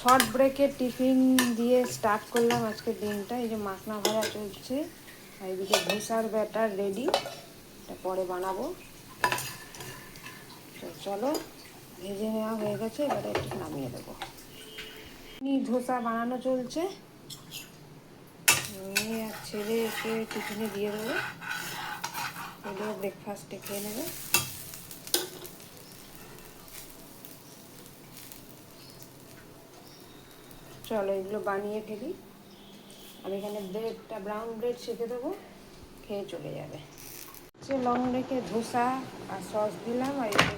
Short ব্রেকে tiffin দিয়ে start করলাম আজকের দিনটা। এই যে মাখনা ভাজা চলছে, আর এদিকে ধোসার ব্যাটার রেডি, এটা পরে বানাবো। তো চলো, ভেজে নেওয়া হয়ে গেছে, এবারে একটু নামিয়ে দেবো। ধোসা বানানো চলছে, মেয়ে আর ছেলেকে টিফিনে দিয়ে দেবো, ওদের ব্রেকফাস্টে খেয়ে নেবে। চলো এগুলো বানিয়ে ফেলি। আমি এখানে ব্রেডটা ব্রাউন ব্রেড সেঁকে দেবো, খেয়ে চলে যাবে। সে লং রেখে ধোসা আর সস দিলাম, আর এই যে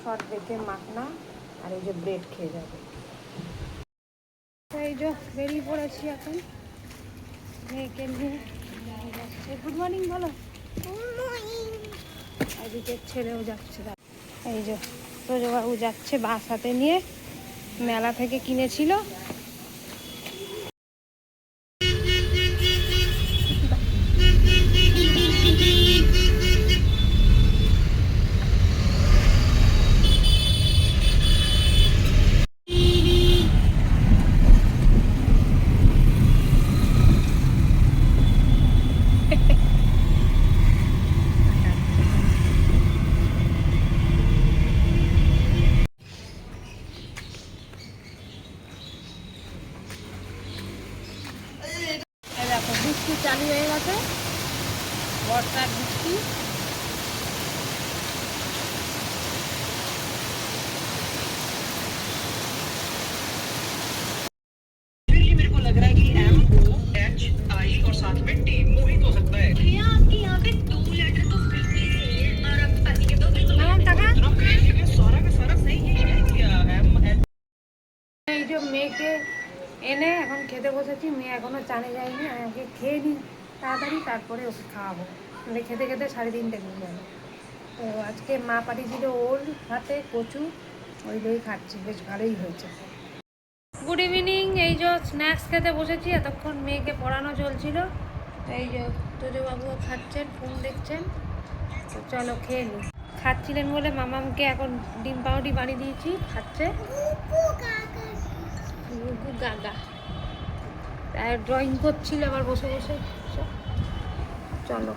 শর্ট রেখে মাখনা, আর এই যে ব্রেড খেয়ে যাবে। এই যে বেরিয়ে পড়েছি এখন মেয়েকে নিয়ে যাচ্ছে। গুড মর্নিং বলো। এদিকে ছেলেও যাচ্ছে। এই যে তোজবাবু যাচ্ছে বাস হাতে নিয়ে, মেলা থেকে কিনেছিল। দেখো বৃষ্টি চালু হয়ে গেছে, বর্ষার বৃষ্টি। मेरे को लग रहा है कि MOHI और साथ में T मोहित हो सकता है। भैया आपके यहाँ पे 2 लेटर तो बिल्कुल ही सही है और आप पानी के 2 बिल्कुल इतना क्रेजी है, सारा का सारा सही यही है कि M এই যে মেয়েকে এনে এখন খেতে বসেছি। মেয়ে এখনো চানে যায়নি, আমি ওকে খেয়ে নিই তাড়াতাড়ি, তারপরে ওকে খাওয়াবো। মানে খেতে খেতে 3:30 বেজে যাবে। তো আজকে মা পাঠিয়েছিল ওর হাতে কচু, ওই দই খাচ্ছি, বেশ ভালোই হয়েছে। Good evening. এই যে স্ন্যাক্স খেতে বসেছি, এতক্ষণ মেয়েকে পড়ানো চলছিল। এই যে তোজবাবুও খাচ্ছেন, ফোন দেখছেন। তো চলো খেয়ে নিই। খাচ্ছিলেন বলে মামামকে এখন ডিম পাউরুটি বানিয়ে দিয়েছি, খাচ্ছে। গুগু গাগা ড্রয়িং করছিল আবার বসে বসে। চলো।